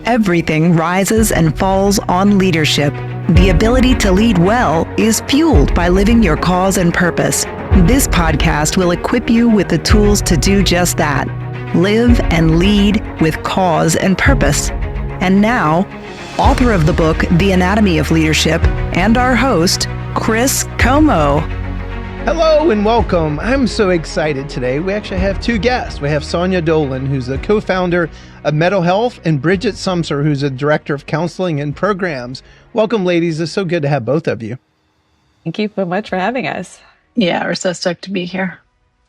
Everything rises and falls on leadership. The ability to lead well is fueled by living your cause and purpose. This podcast will equip you with the tools to do just that. Live and lead with cause and purpose. And now, author of the book, The Anatomy of Leadership, and our host, Chris Comeaux. Hello and welcome. I'm so excited today. We actually have two guests. We have Sonya Dolan, who's the co-founder of Mettle Health, and Bridget Sumser, who's a director of counseling and programs. Welcome, ladies. It's so good to have both of you. Thank you so much for having us. Yeah, we're so stoked to be here.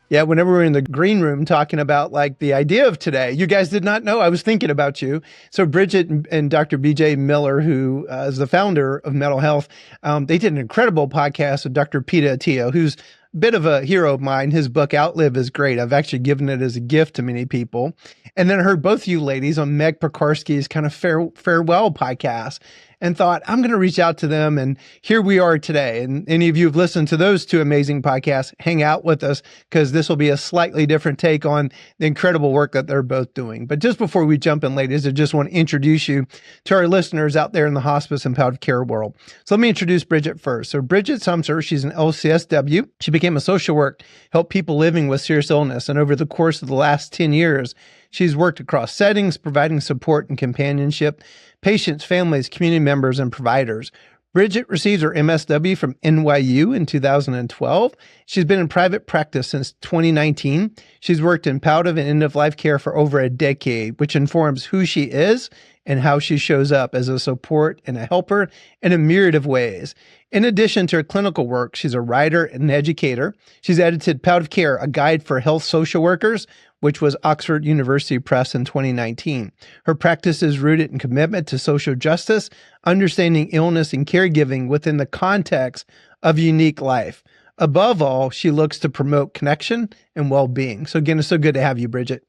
Yeah, whenever we're in the green room talking about like the idea of today, you guys did not know I was thinking about you. So Bridget and Dr. BJ Miller, who is the founder of Mettle Health, they did an incredible podcast with Dr. Peter Attia, who's a bit of a hero of mine. His book Outlive is great. I've actually given it as a gift to many people. And then I heard both you ladies on Meg Pekarsky's kind of farewell podcast and thought, I'm going to reach out to them. And here we are today. And any of you who've listened to those two amazing podcasts, hang out with us because this will be a slightly different take on the incredible work that they're both doing. But just before we jump in, ladies, I just want to introduce you to our listeners out there in the hospice and palliative care world. So let me introduce Bridget first. So Bridget Sumser, she's an LCSW. She became a social worker, helped people living with serious illness. And over the course of the last 10 years, she's worked across settings, providing support and companionship, patients, families, community members, and providers. Bridget received her MSW from NYU in 2012. She's been in private practice since 2019. She's worked in palliative and end-of-life care for over a decade, which informs who she is and how she shows up as a support and a helper in a myriad of ways. In addition to her clinical work, she's a writer and an educator. She's edited Palliative Care, a guide for health social workers, which was Oxford University Press in 2019. Her practice is rooted in commitment to social justice, understanding illness and caregiving within the context of unique life. Above all, she looks to promote connection and well-being. So again, it's so good to have you, Bridget.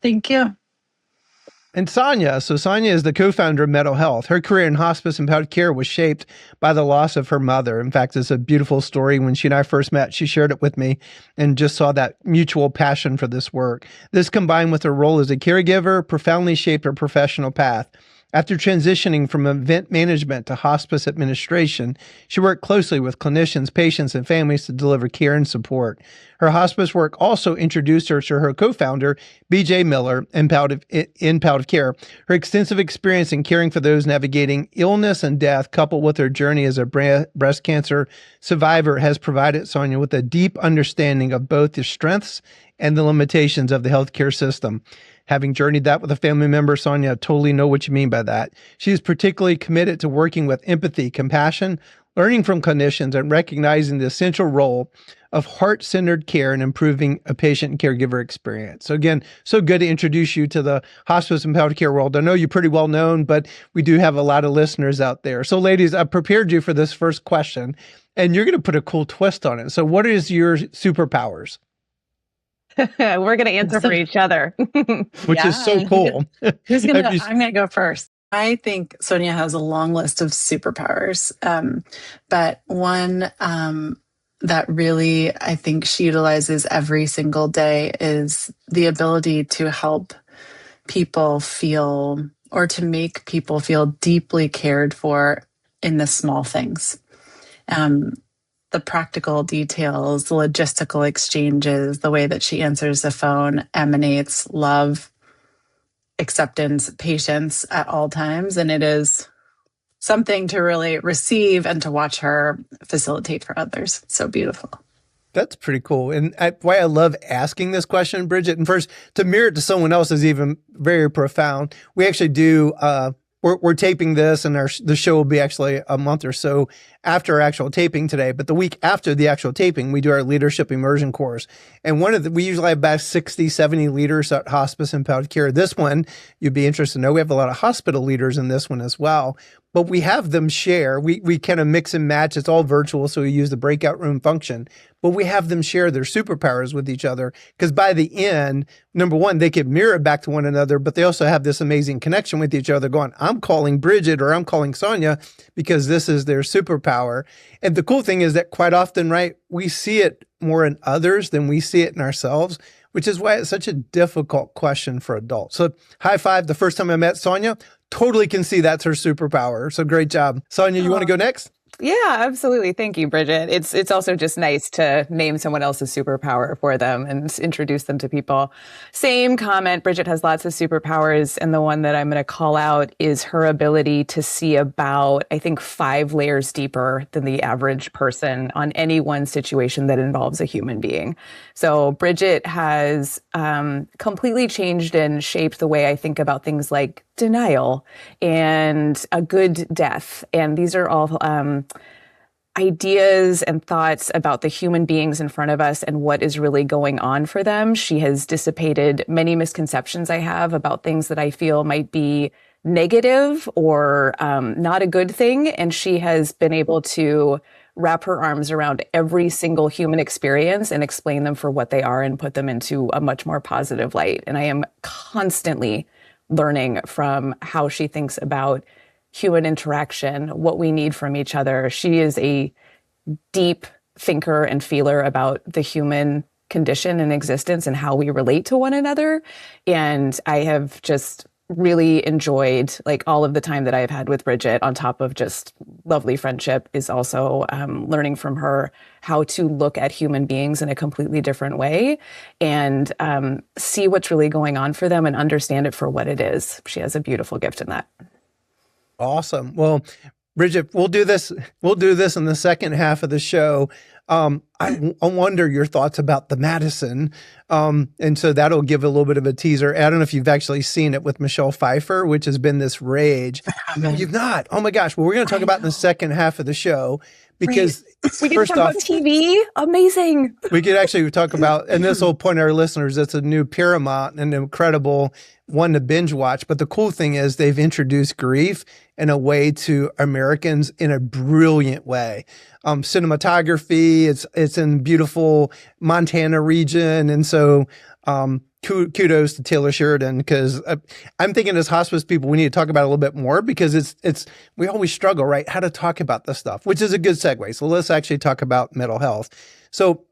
Thank you. And Sonya. So Sonya is the co-founder of Mettle Health. Her career in hospice and palliative care was shaped by the loss of her mother. In fact, it's a beautiful story. When she and I first met, she shared it with me and just saw that mutual passion for this work. This combined with her role as a caregiver profoundly shaped her professional path. After transitioning from event management to hospice administration, she worked closely with clinicians, patients, and families to deliver care and support. Her hospice work also introduced her to her co-founder, BJ Miller, in palliative care. Her extensive experience in caring for those navigating illness and death, coupled with her journey as a breast cancer survivor, has provided Sonya with a deep understanding of both the strengths and the limitations of the healthcare system. Having journeyed that with a family member, Sonya, I totally know what you mean by that. She is particularly committed to working with empathy, compassion, learning from clinicians, and recognizing the essential role of heart-centered care and improving a patient and caregiver experience. So again, so good to introduce you to the hospice and palliative care world. I know you're pretty well known, but we do have a lot of listeners out there. So ladies, I prepared you for this first question, and you're going to put a cool twist on it. So what is your superpowers? We're going to answer for each other. Which is so cool. I'm going to go first. I think Sonya has a long list of superpowers, but one that really I think she utilizes every single day is the ability to help people feel, or to make people feel deeply cared for in the small things. The practical details, the logistical exchanges, the way that she answers the phone emanates love, acceptance, patience at all times. And it is something to really receive and to watch her facilitate for others. So beautiful. That's pretty cool. And why I love asking this question, Bridget, and first to mirror it to someone else is even very profound. We actually do, we're taping this and the show will be actually a month or so after our actual taping today. But the week after the actual taping, we do our leadership immersion course. And we usually have about 60, 70 leaders at hospice and palliative care. This one, you'd be interested to know, we have a lot of hospital leaders in this one as well. But we have them share. We kind of mix and match. It's all virtual, so we use the breakout room function. But we have them share their superpowers with each other because by the end, number one, they can mirror it back to one another, but they also have this amazing connection with each other going, I'm calling Bridget or I'm calling Sonya because this is their superpower. And the cool thing is that quite often, right, we see it more in others than we see it in ourselves, which is why it's such a difficult question for adults. So high five. The first time I met Sonya, totally can see that's her superpower. So great job. Sonya, you want to go next? Yeah, absolutely. Thank you, Bridget. It's also just nice to name someone else's superpower for them and introduce them to people. Same comment. Bridget has lots of superpowers, and the one that I'm going to call out is her ability to see about, I think, 5 layers deeper than the average person on any one situation that involves a human being. So Bridget has completely changed and shaped the way I think about things like denial and a good death. And these are all ideas and thoughts about the human beings in front of us and what is really going on for them. She has dissipated many misconceptions I have about things that I feel might be negative or not a good thing. And she has been able to wrap her arms around every single human experience and explain them for what they are and put them into a much more positive light. And I am constantly learning from how she thinks about human interaction, what we need from each other. She is a deep thinker and feeler about the human condition and existence and how we relate to one another. And I have just really enjoyed like all of the time that I've had with Bridget, on top of just lovely friendship, is also learning from her how to look at human beings in a completely different way and see what's really going on for them and understand it for what it is. She has a beautiful gift in that. Awesome. Well, Bridget, we'll do this in the second half of the show. I wonder your thoughts about the Madison. And so that'll give a little bit of a teaser. I don't know if you've actually seen it with Michelle Pfeiffer, which has been this rage. You've not. Oh my gosh. Well, we're going to talk about in the second half of the show because we can talk about TV. Amazing. We could actually talk about, and this will point our listeners, it's a new Paramount, an incredible one to binge watch. But the cool thing is they've introduced grief in a way to Americans in a brilliant way. Cinematography, it's in beautiful Montana region. And so kudos to Taylor Sheridan, because I'm thinking as hospice people, we need to talk about it a little bit more because we always struggle, right? How to talk about this stuff, which is a good segue. So let's actually talk about Mettle Health. So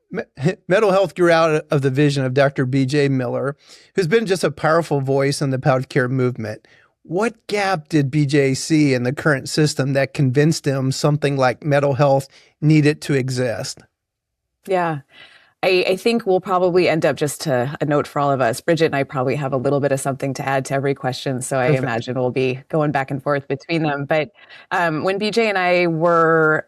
Mettle Health grew out of the vision of Dr. B.J. Miller, who's been just a powerful voice in the palliative care movement. What gap did BJ see in the current system that convinced him something like Mettle Health needed to exist? Yeah. I think we'll probably end up, just to a note for all of us, Bridget and I probably have a little bit of something to add to every question. So I imagine we'll be going back and forth between them. But when BJ and I were,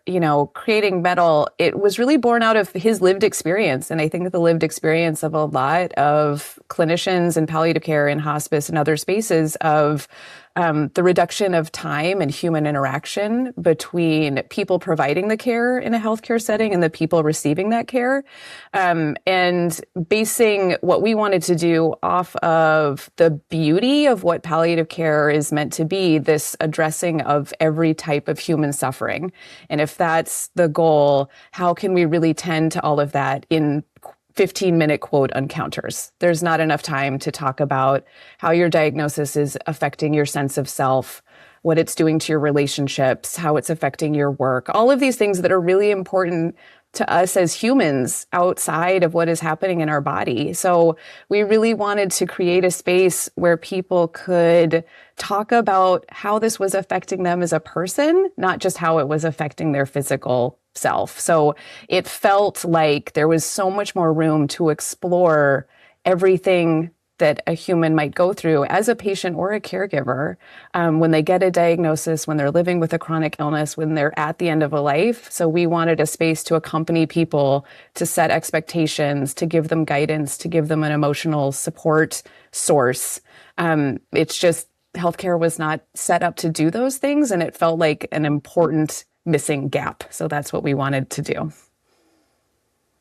creating Mettle, it was really born out of his lived experience. And I think the lived experience of a lot of clinicians in palliative care and hospice and other spaces of the reduction of time and human interaction between people providing the care in a healthcare setting and the people receiving that care. And basing what we wanted to do off of the beauty of what palliative care is meant to be, this addressing of every type of human suffering. And if that's the goal, how can we really tend to all of that in 15-minute quote encounters? There's not enough time to talk about how your diagnosis is affecting your sense of self, what it's doing to your relationships, how it's affecting your work, all of these things that are really important to us as humans outside of what is happening in our body. So we really wanted to create a space where people could talk about how this was affecting them as a person, not just how it was affecting their physical self. So it felt like there was so much more room to explore everything that a human might go through as a patient or a caregiver when they get a diagnosis, when they're living with a chronic illness, when they're at the end of a life. So we wanted a space to accompany people, to set expectations, to give them guidance, to give them an emotional support source. It's just healthcare was not set up to do those things, and it felt like an important missing gap. So that's what we wanted to do.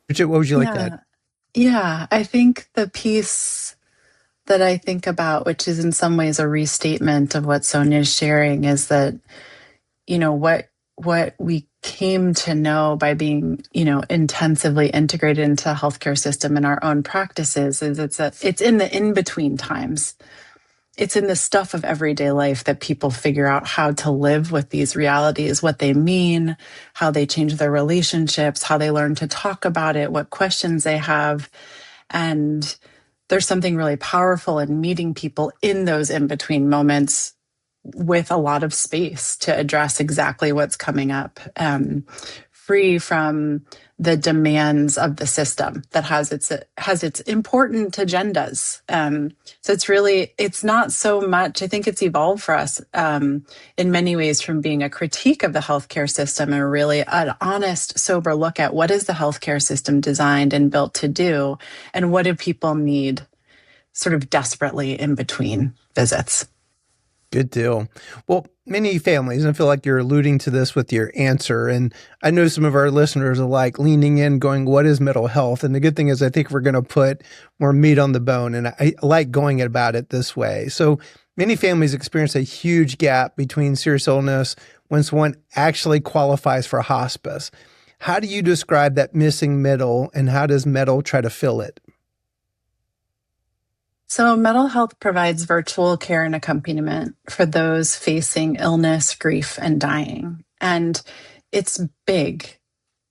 Bridget, what would you like to add? Yeah, I think the piece that I think about, which is in some ways a restatement of what Sonya is sharing, is that, what we came to know by being, intensively integrated into the healthcare system in our own practices is it's in the in-between times. It's in the stuff of everyday life that people figure out how to live with these realities, what they mean, how they change their relationships, how they learn to talk about it, what questions they have. And there's something really powerful in meeting people in those in-between moments with a lot of space to address exactly what's coming up, free from the demands of the system that has its important agendas. So it's not so much, I think it's evolved for us in many ways from being a critique of the healthcare system and really an honest, sober look at what is the healthcare system designed and built to do, and what do people need sort of desperately in between visits. Good deal. Well, many families, and I feel like you're alluding to this with your answer, and I know some of our listeners are like leaning in going, what is mental health? And the good thing is I think we're going to put more meat on the bone, and I like going about it this way. So many families experience a huge gap between serious illness when someone actually qualifies for hospice. How do you describe that missing middle, and how does Mettle try to fill it? So Mettle Health provides virtual care and accompaniment for those facing illness, grief, and dying. And it's big.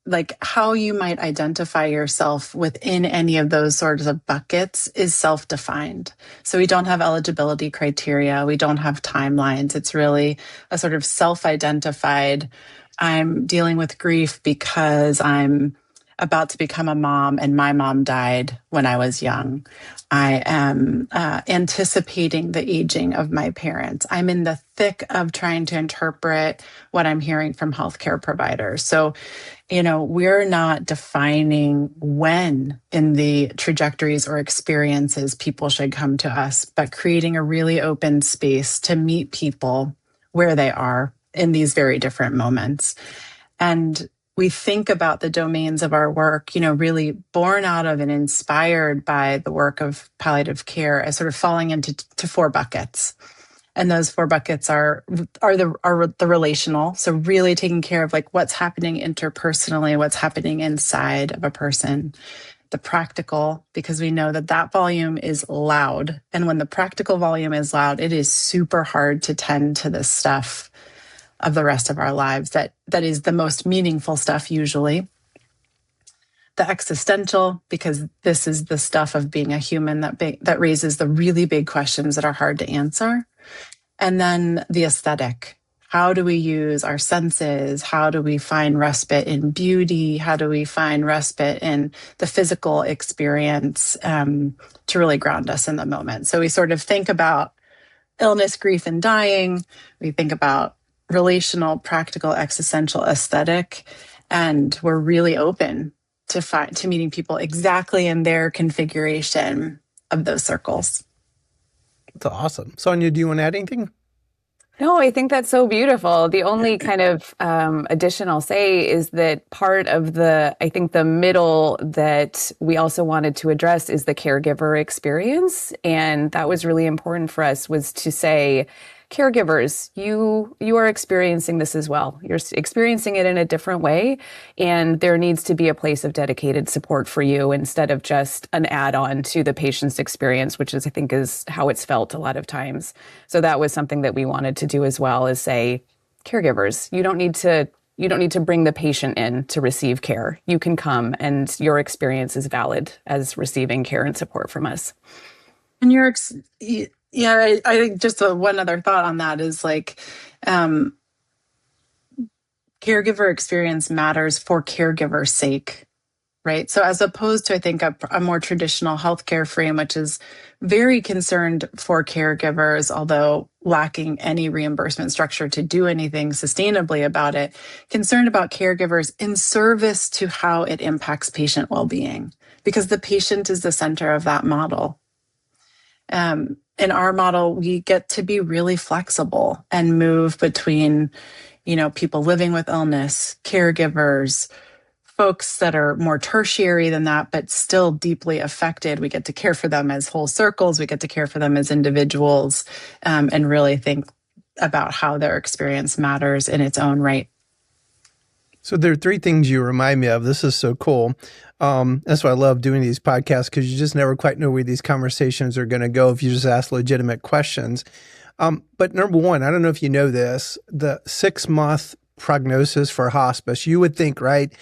Like how you might identify yourself within any of those sorts of buckets is self-defined. So we don't have eligibility criteria. We don't have timelines. It's really a sort of self-identified, I'm dealing with grief because I'm about to become a mom and my mom died when I was young. I am anticipating the aging of my parents. I'm in the thick of trying to interpret what I'm hearing from healthcare providers. So, we're not defining when in the trajectories or experiences people should come to us, but creating a really open space to meet people where they are in these very different moments. And we think about the domains of our work, really born out of and inspired by the work of palliative care as sort of falling into four buckets. And those four buckets are the relational. So really taking care of like what's happening interpersonally, what's happening inside of a person. The practical, because we know that volume is loud. And when the practical volume is loud, it is super hard to tend to this stuff of the rest of our lives that is the most meaningful stuff usually. The existential, because this is the stuff of being a human that raises the really big questions that are hard to answer. And then the aesthetic. How do we use our senses? How do we find respite in beauty? How do we find respite in the physical experience to really ground us in the moment? So we sort of think about illness, grief, and dying. We think about relational, practical, existential, aesthetic, and we're really open to meeting people exactly in their configuration of those circles. That's awesome. Sonya, do you want to add anything? No, I think that's so beautiful. The only kind of addition I'll say is that part of the middle that we also wanted to address is the caregiver experience. And that was really important for us, was to say, caregivers, you are experiencing this as well. You're experiencing it in a different way, and there needs to be a place of dedicated support for you instead of just an add-on to the patient's experience, which I think is how it's felt a lot of times. So that was something that we wanted to do as well, is say, caregivers, you don't need to bring the patient in to receive care. You can come, and your experience is valid as receiving care and support from us. And I think just one other thought on that is like, caregiver experience matters for caregiver's sake, right? So as opposed to, I think, a more traditional healthcare frame, which is very concerned for caregivers, although lacking any reimbursement structure to do anything sustainably about it, concerned about caregivers in service to how it impacts patient well-being, because the patient is the center of that model. In our model, we get to be really flexible and move between, people living with illness, caregivers, folks that are more tertiary than that, but still deeply affected. We get to care for them as whole circles. We get to care for them as individuals, and really think about how their experience matters in its own right. So there are three things you remind me of. This is so cool. That's why I love doing these podcasts, because you just never quite know where these conversations are going to go if you just ask legitimate questions. But number one, I don't know if you know this, the 6-month prognosis for hospice, you would think, right?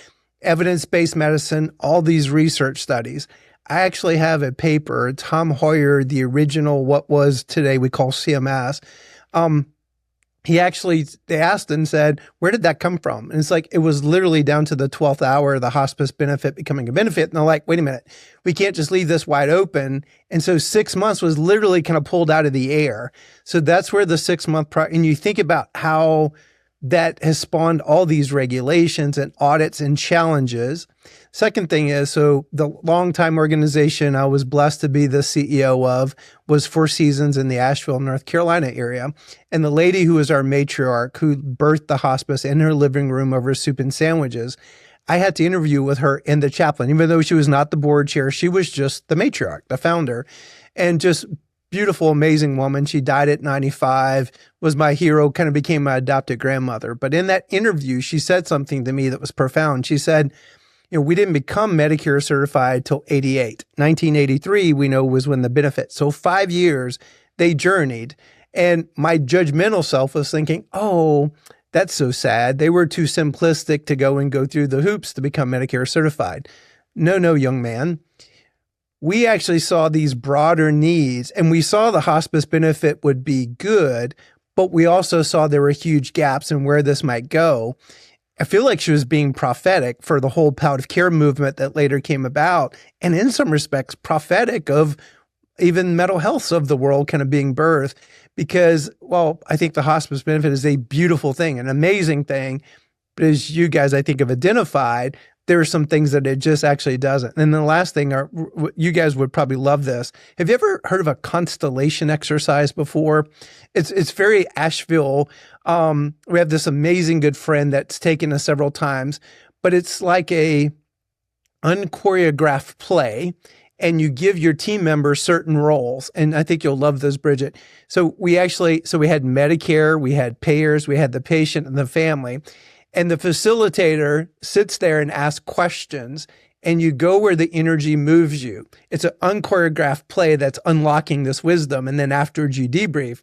Evidence-based medicine, all these research studies. I actually have a paper, Tom Hoyer, the original, what was today we call CMS. they asked and said, where did that come from? And it's like, it was literally down to the 12th hour of the hospice benefit becoming a benefit. And they're like, wait a minute, we can't just leave this wide open. And so 6 months was literally kind of pulled out of the air. So that's where the 6 month, and you think about how that has spawned all these regulations and audits and challenges. Second thing is, so the longtime organization I was blessed to be the CEO of was Four Seasons in the Asheville, North Carolina area. And the lady who was our matriarch, who birthed the hospice in her living room over soup and sandwiches, I had to interview with her and the chaplain. Even though she was not the board chair, she was just the matriarch, the founder, and just beautiful, amazing woman. She died at 95, was my hero, kind of became my adopted grandmother. But in that interview, she said something to me that was profound. She said, we didn't become Medicare certified till 88. 1983, we know, was when the benefit. So 5 years they journeyed. And my judgmental self was thinking, oh, that's so sad. They were too simplistic to go through the hoops to become Medicare certified. No, young man. We actually saw these broader needs, and we saw the hospice benefit would be good, but we also saw there were huge gaps in where this might go. I feel like she was being prophetic for the whole palliative care movement that later came about, and in some respects, prophetic of even Mettle Health of the world kind of being birthed, because, well, I think the hospice benefit is a beautiful thing, an amazing thing, but as you guys, I think, have identified, there are some things that it just actually doesn't. And then the last thing, you guys would probably love this. Have you ever heard of a constellation exercise before? It's very Asheville. We have this amazing good friend that's taken us several times, but it's like a unchoreographed play, and you give your team members certain roles. And I think you'll love this, Bridget. So we had Medicare, we had payers, we had the patient and the family. And the facilitator sits there and asks questions, and you go where the energy moves you. It's an unchoreographed play that's unlocking this wisdom, and then afterwards you debrief.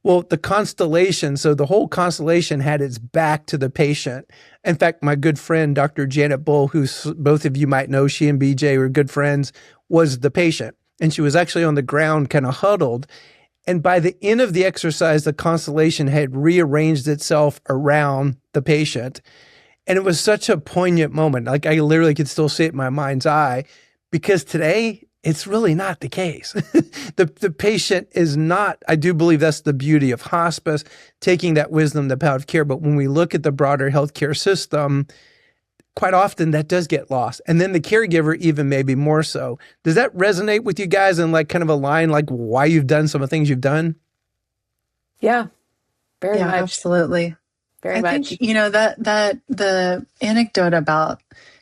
Well, the constellation, so the whole constellation had its back to the patient. In fact, my good friend, Dr. Janet Bull, who both of you might know, she and BJ were good friends, was the patient. And she was actually on the ground kind of huddled. And by the end of the exercise, the constellation had rearranged itself around the patient. And it was such a poignant moment. Like, I literally could still see it in my mind's eye, because today it's really not the case. The patient is not, I do believe that's the beauty of hospice, taking that wisdom to palliative care. But when we look at the broader healthcare system, quite often that does get lost. And then the caregiver even maybe more so. Does that resonate with you guys and like kind of align like why you've done some of the things you've done? Yeah, very much. Absolutely. Very much. I think, that the anecdote about,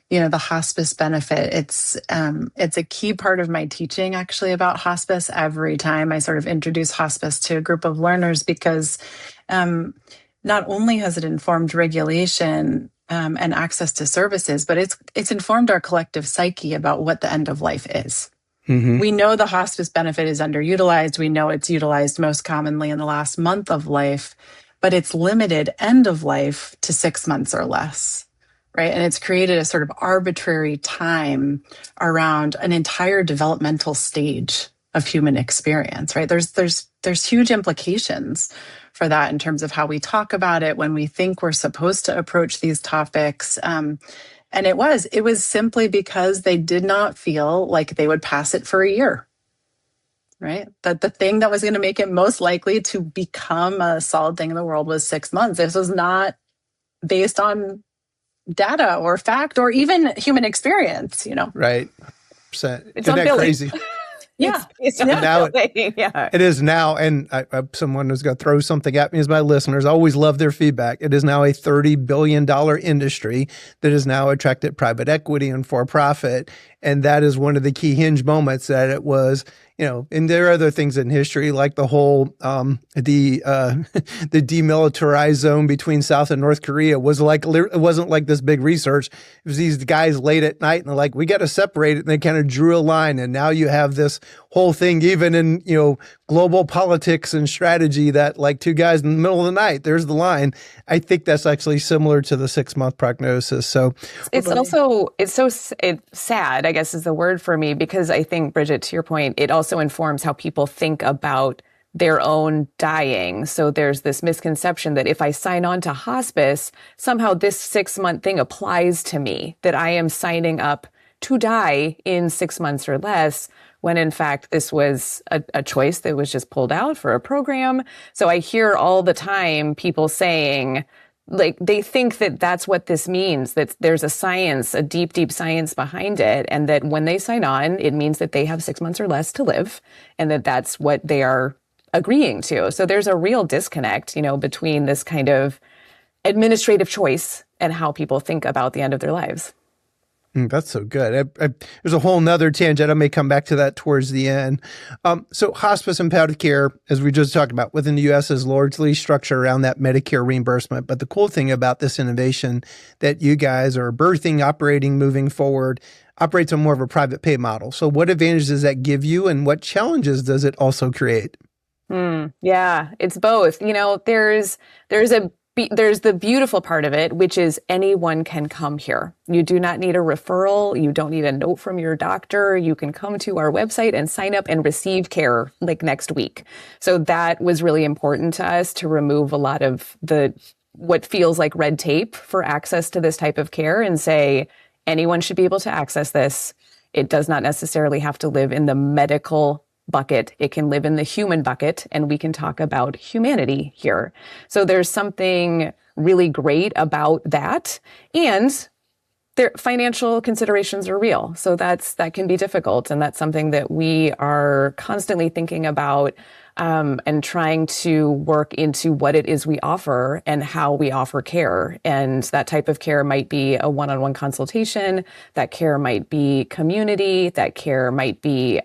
the hospice benefit, it's a key part of my teaching actually about hospice every time I sort of introduce hospice to a group of learners, because not only has it informed regulation and access to services, but it's informed our collective psyche about what the end of life is. Mm-hmm. We know the hospice benefit is underutilized. We know it's utilized most commonly in the last month of life, but it's limited end of life to 6 months or less, right? And it's created a sort of arbitrary time around an entire developmental stage of human experience, right? There's huge implications for that in terms of how we talk about it, when we think we're supposed to approach these topics. And it was simply because they did not feel like they would pass it for a year, right? That the thing that was going to make it most likely to become a solid thing in the world was 6 months. This was not based on data or fact or even human experience, Right. It's Isn't that crazy? Yeah. It is now. And someone who's going to throw something at me as my listeners. I always love their feedback. It is now a $30 billion industry that has now attracted private equity and for-profit. And that is one of the key hinge moments that it was, and there are other things in history, like the whole, the demilitarized zone between South and North Korea was like, it wasn't like this big research. It was these guys late at night and they're like, we got to separate it. And they kind of drew a line. And now you have this whole thing, even in, global politics and strategy, that like two guys in the middle of the night, there's the line. I think that's actually similar to the 6 month prognosis. So it's sad, I guess is the word for me, because I think, Bridget, to your point, it also informs how people think about their own dying. So there's this misconception that if I sign on to hospice, somehow this 6-month thing applies to me, that I am signing up to die in 6 months or less, when in fact this was a choice that was just pulled out for a program. So I hear all the time people saying, like, they think that that's what this means, that there's a science, a deep, deep science behind it. And that when they sign on, it means that they have 6 months or less to live, and that that's what they are agreeing to. So there's a real disconnect, between this kind of administrative choice and how people think about the end of their lives. That's so good. There's a whole nother tangent. I may come back to that towards the end. So hospice and palliative care, as we just talked about, within the U.S. is largely structured around that Medicare reimbursement. But the cool thing about this innovation that you guys are birthing, operating, moving forward, operates on more of a private pay model. So what advantages does that give you, and what challenges does it also create? Yeah, it's both. There's the beautiful part of it, which is anyone can come here. You do not need a referral. You don't need a note from your doctor. You can come to our website and sign up and receive care like next week. So that was really important to us, to remove a lot of what feels like red tape for access to this type of care, and say anyone should be able to access this. It does not necessarily have to live in the medical bucket. It can live in the human bucket, and we can talk about humanity here. So there's something really great about that. And their financial considerations are real. So that can be difficult. And that's something that we are constantly thinking about, and trying to work into what it is we offer and how we offer care. And that type of care might be a one-on-one consultation. That care might be community. That care might be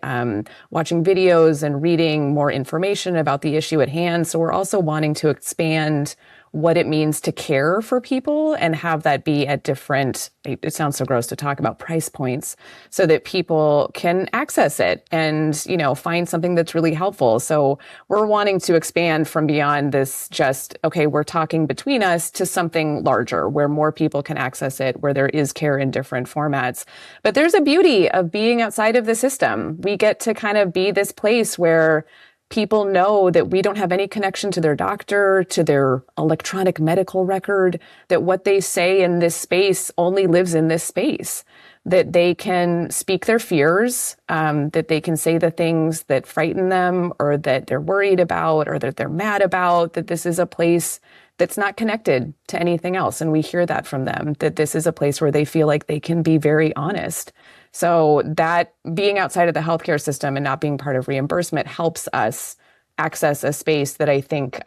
watching videos and reading more information about the issue at hand. So we're also wanting to expand what it means to care for people and have that be at different, it sounds so gross to talk about, price points, so that people can access it and, find something that's really helpful. So we're wanting to expand from beyond this just, okay, we're talking between us, to something larger where more people can access it, where there is care in different formats. But there's a beauty of being outside of the system. We get to kind of be this place where people know that we don't have any connection to their doctor, to their electronic medical record, that what they say in this space only lives in this space, that they can speak their fears, that they can say the things that frighten them or that they're worried about or that they're mad about, that this is a place that's not connected to anything else. And we hear that from them, that this is a place where they feel like they can be very honest. So that being outside of the healthcare system and not being part of reimbursement helps us access a space that I think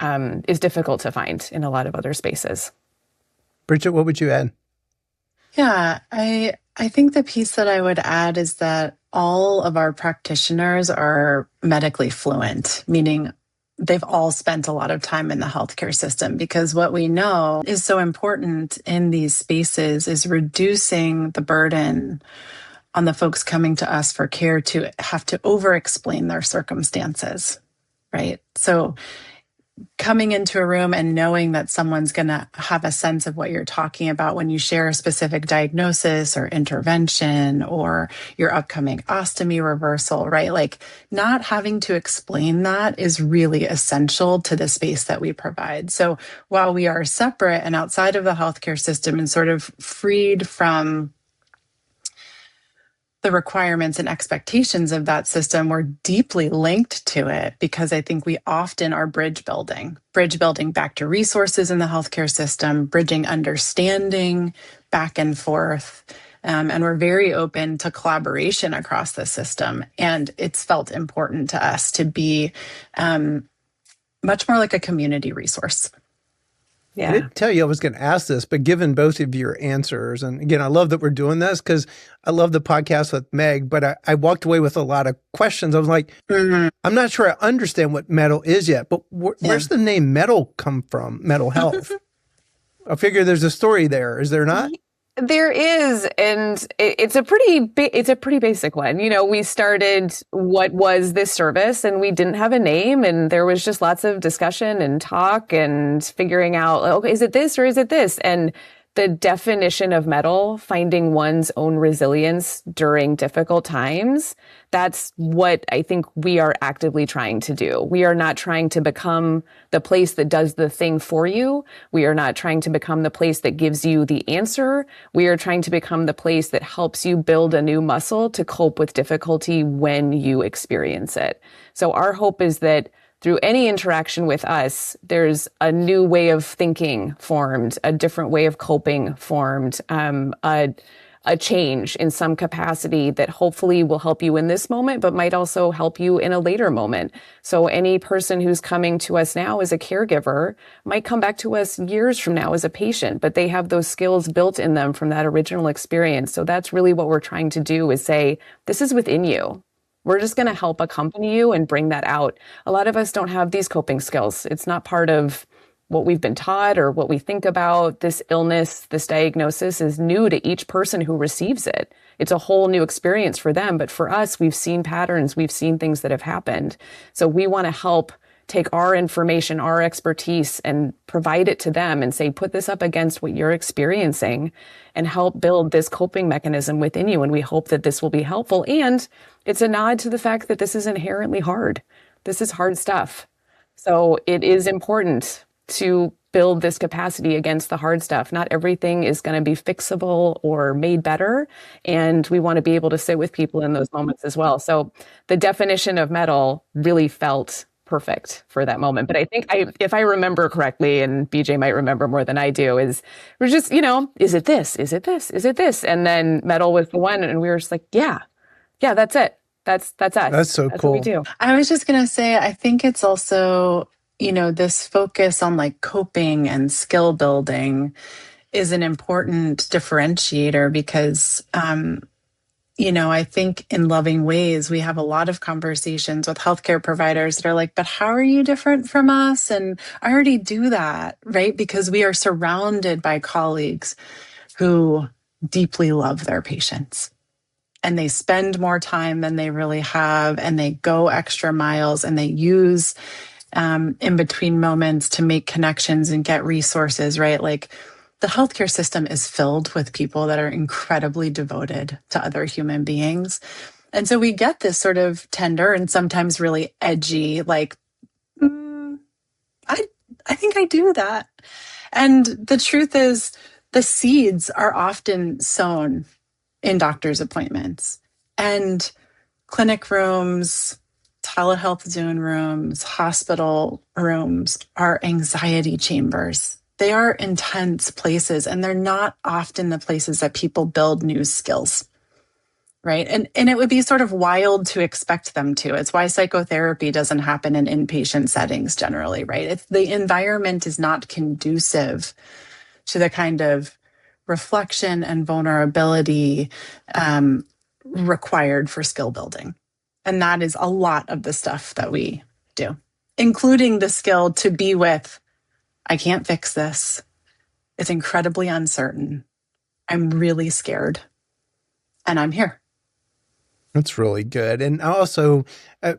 is difficult to find in a lot of other spaces. Bridget, what would you add? Yeah, I think the piece that I would add is that all of our practitioners are medically fluent, meaning they've all spent a lot of time in the healthcare system, because what we know is so important in these spaces is reducing the burden on the folks coming to us for care to have to over-explain their circumstances, right? So coming into a room and knowing that someone's going to have a sense of what you're talking about when you share a specific diagnosis or intervention or your upcoming ostomy reversal, right? Like, not having to explain that is really essential to the space that we provide. So while we are separate and outside of the healthcare system and sort of freed from the requirements and expectations of that system, we're deeply linked to it, because I think we often are bridge building back to resources in the healthcare system, bridging understanding back and forth. And we're very open to collaboration across the system. And it's felt important to us to be much more like a community resource. Yeah. I didn't tell you I was going to ask this, but given both of your answers, and again, I love that we're doing this because I love the podcast with Meg, but I walked away with a lot of questions. I was like, I'm not sure I understand what Mettle is yet, but where's the name Mettle come from? Mettle Health. I figure there's a story there. Is there not? There is, and it's a pretty basic one. We started what was this service, and we didn't have a name, and there was just lots of discussion and talk and figuring out, okay, is it this or is it this? And the definition of Mettle, finding one's own resilience during difficult times, that's what I think we are actively trying to do. We are not trying to become the place that does the thing for you. We are not trying to become the place that gives you the answer. We are trying to become the place that helps you build a new muscle to cope with difficulty when you experience it. So our hope is that through any interaction with us, there's a new way of thinking formed, a different way of coping formed, a change in some capacity that hopefully will help you in this moment, but might also help you in a later moment. So any person who's coming to us now as a caregiver might come back to us years from now as a patient, but they have those skills built in them from that original experience. So that's really what we're trying to do, is say, this is within you. We're just going to help accompany you and bring that out. A lot of us don't have these coping skills. It's not part of what we've been taught or what we think about. This illness, this diagnosis is new to each person who receives it. It's a whole new experience for them. But for us, we've seen patterns, we've seen things that have happened. So we want to help take our information, our expertise, and provide it to them and say, put this up against what you're experiencing and help build this coping mechanism within you. And we hope that this will be helpful. And it's a nod to the fact that this is inherently hard. This is hard stuff. So it is important to build this capacity against the hard stuff. Not everything is going to be fixable or made better. And we want to be able to sit with people in those moments as well. So the definition of Mettle really felt perfect for that moment. But I think if I remember correctly, and BJ might remember more than I do, is we're just, is it this? Is it this? Is it this? And then Mettle was the one, and we were just like, yeah, that's it. That's us. That's so cool. What we do. I was just going to say, I think it's also, this focus on like coping and skill building is an important differentiator because, I think in loving ways, we have a lot of conversations with healthcare providers that are like, but how are you different from us? And I already do that, right? Because we are surrounded by colleagues who deeply love their patients. And they spend more time than they really have, and they go extra miles, and they use in between moments to make connections and get resources, right? Like the healthcare system is filled with people that are incredibly devoted to other human beings. And so we get this sort of tender and sometimes really edgy, like, I think I do that. And the truth is, the seeds are often sown in doctor's appointments and clinic rooms, telehealth Zoom rooms, hospital rooms are anxiety chambers. They are intense places, and they're not often the places that people build new skills, right? And it would be sort of wild to expect them to. It's why psychotherapy doesn't happen in inpatient settings generally, right? The environment is not conducive to the kind of reflection and vulnerability required for skill building. And that is a lot of the stuff that we do, including the skill to be with, I can't fix this. It's incredibly uncertain. I'm really scared. And I'm here. That's really good. And also,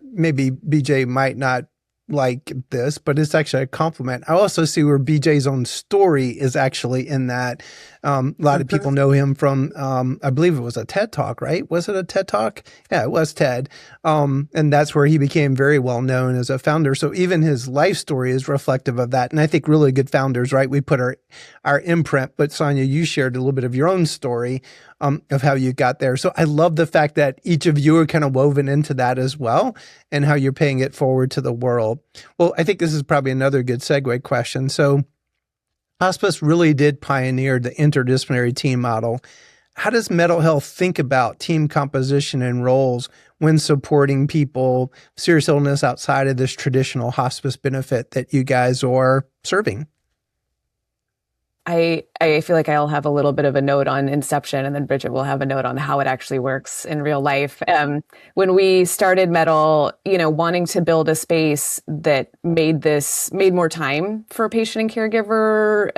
maybe BJ might not like this, but it's actually a compliment. I also see where BJ's own story is actually in that. A lot of people know him from, I believe it was a TED Talk, right? Was it a TED Talk? Yeah, it was TED. And that's where he became very well known as a founder. So even his life story is reflective of that. And I think really good founders, right? We put our imprint, but Sonya, you shared a little bit of your own story of how you got there. So I love the fact that each of you are kind of woven into that as well, and how you're paying it forward to the world. Well, I think this is probably another good segue question. So Hospice really did pioneer the interdisciplinary team model. How does Mettle Health think about team composition and roles when supporting people, serious illness outside of this traditional hospice benefit that you guys are serving? I feel like I'll have a little bit of a note on inception, and then Bridget will have a note on how it actually works in real life. When we started Mettle, wanting to build a space that made more time for patient and caregiver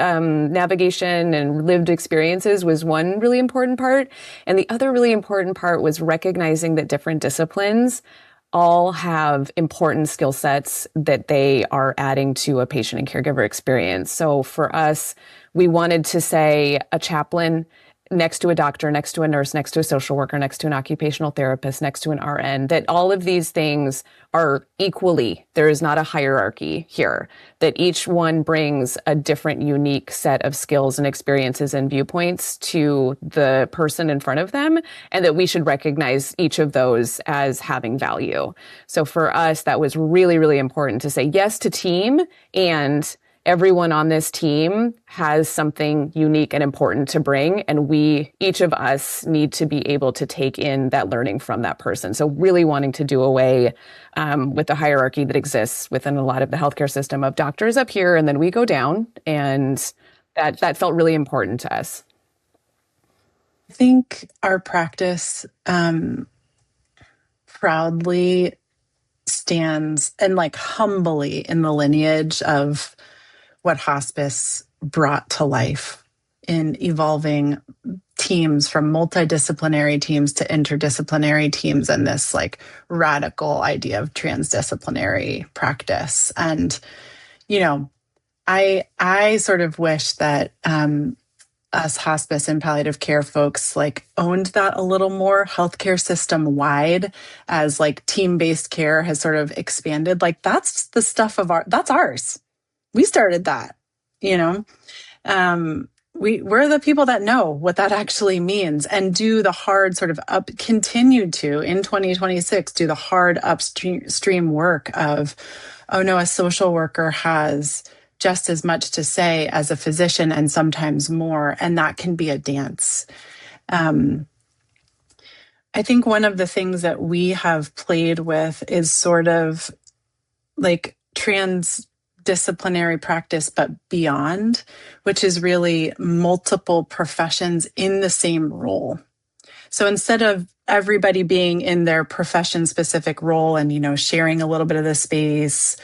navigation and lived experiences was one really important part. And the other really important part was recognizing that different disciplines all have important skill sets that they are adding to a patient and caregiver experience. So for us, we wanted to say a chaplain next to a doctor, next to a nurse, next to a social worker, next to an occupational therapist, next to an RN, that all of these things are equally, there is not a hierarchy here, that each one brings a different, unique set of skills and experiences and viewpoints to the person in front of them, and that we should recognize each of those as having value. So for us, that was really, really important to say yes to team, and everyone on this team has something unique and important to bring, and each of us need to be able to take in that learning from that person. So really wanting to do away with the hierarchy that exists within a lot of the healthcare system of doctors up here and then we go down, and that felt really important to us. I think our practice proudly stands and like humbly in the lineage of what hospice brought to life in evolving teams from multidisciplinary teams to interdisciplinary teams, and this like radical idea of transdisciplinary practice. And, you know, I sort of wish that us hospice and palliative care folks like owned that a little more healthcare system wide, as like team-based care has sort of expanded. Like that's the stuff that's ours. We started that, you know. We're the people that know what that actually means and do the hard sort of continue to, in 2026, do the hard upstream work of, oh no, a social worker has just as much to say as a physician and sometimes more, and that can be a dance. I think one of the things that we have played with is sort of like transdisciplinary practice, but beyond, which is really multiple professions in the same role. So instead of everybody being in their profession specific role and, you know, sharing a little bit of the space,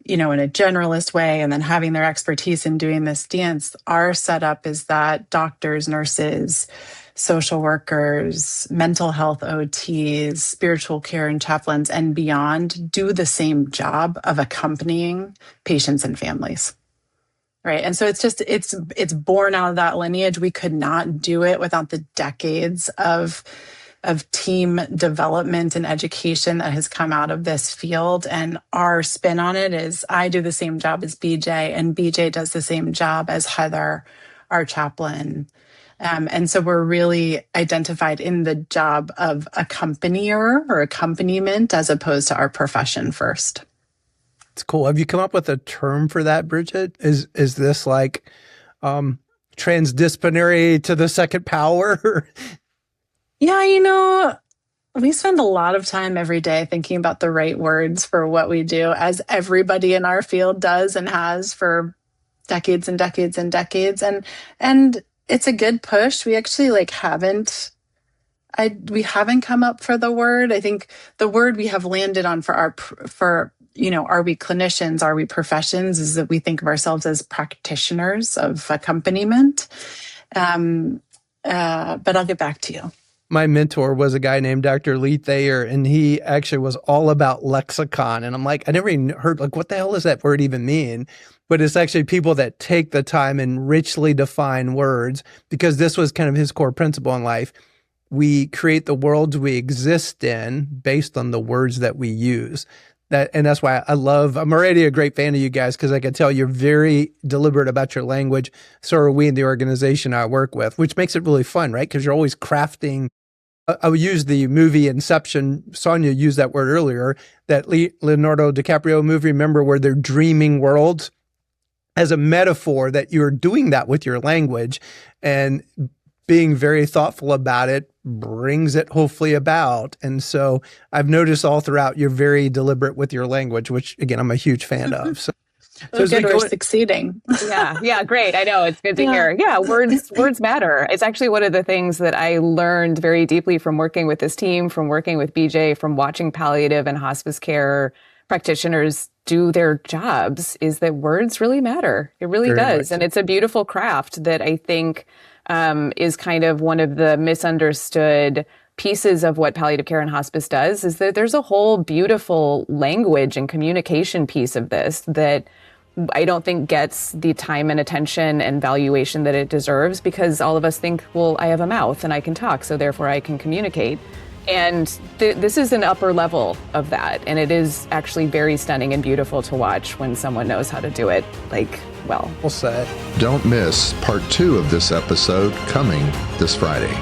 you know, in a generalist way, and then having their expertise in doing this dance, our setup is that doctors, nurses, social workers, mental health OTs, spiritual care and chaplains and beyond do the same job of accompanying patients and families. Right. And so it's born out of that lineage. We could not do it without the decades of team development and education that has come out of this field. And our spin on it is I do the same job as BJ, and BJ does the same job as Heather, our chaplain. And so we're really identified in the job of accompanier or accompaniment as opposed to our profession first. It's cool. Have you come up with a term for that, Bridget? Is this like transdisciplinary to the second power? Yeah, you know, we spend a lot of time every day thinking about the right words for what we do, as everybody in our field does and has for decades and decades and decades. And it's a good push. We actually we haven't come up for the word. I think the word we have landed on for you know, are we clinicians, are we professions, is that we think of ourselves as practitioners of accompaniment. But I'll get back to you. My mentor was a guy named Dr. Lee Thayer, and he actually was all about lexicon. And I'm like, I never even heard, like, what the hell does that word even mean? But it's actually people that take the time and richly define words, because this was kind of his core principle in life. We create the worlds we exist in based on the words that we use. And that's why I'm already a great fan of you guys, because I can tell you're very deliberate about your language. So are we in the organization I work with, which makes it really fun, right? Because you're always crafting. I would use the movie Inception. Sonya used that word earlier, that Leonardo DiCaprio movie, remember, where they're dreaming worlds, as a metaphor that you're doing that with your language, and being very thoughtful about it brings it hopefully about. And so I've noticed all throughout you're very deliberate with your language, which again, I'm a huge fan of. So good, we're succeeding. Yeah, great. I know, it's good to hear. Yeah, words matter. It's actually one of the things that I learned very deeply from working with this team, from working with BJ, from watching palliative and hospice care practitioners do their jobs, is that words really matter. It really does. And it's a beautiful craft that I think is kind of one of the misunderstood pieces of what palliative care and hospice does is that there's a whole beautiful language and communication piece of this that I don't think gets the time and attention and valuation that it deserves, because all of us think, well, I have a mouth and I can talk, so therefore I can communicate. And this is an upper level of that. And it is actually very stunning and beautiful to watch when someone knows how to do it, like, well. Well said. Don't miss part 2 of this episode coming this Friday.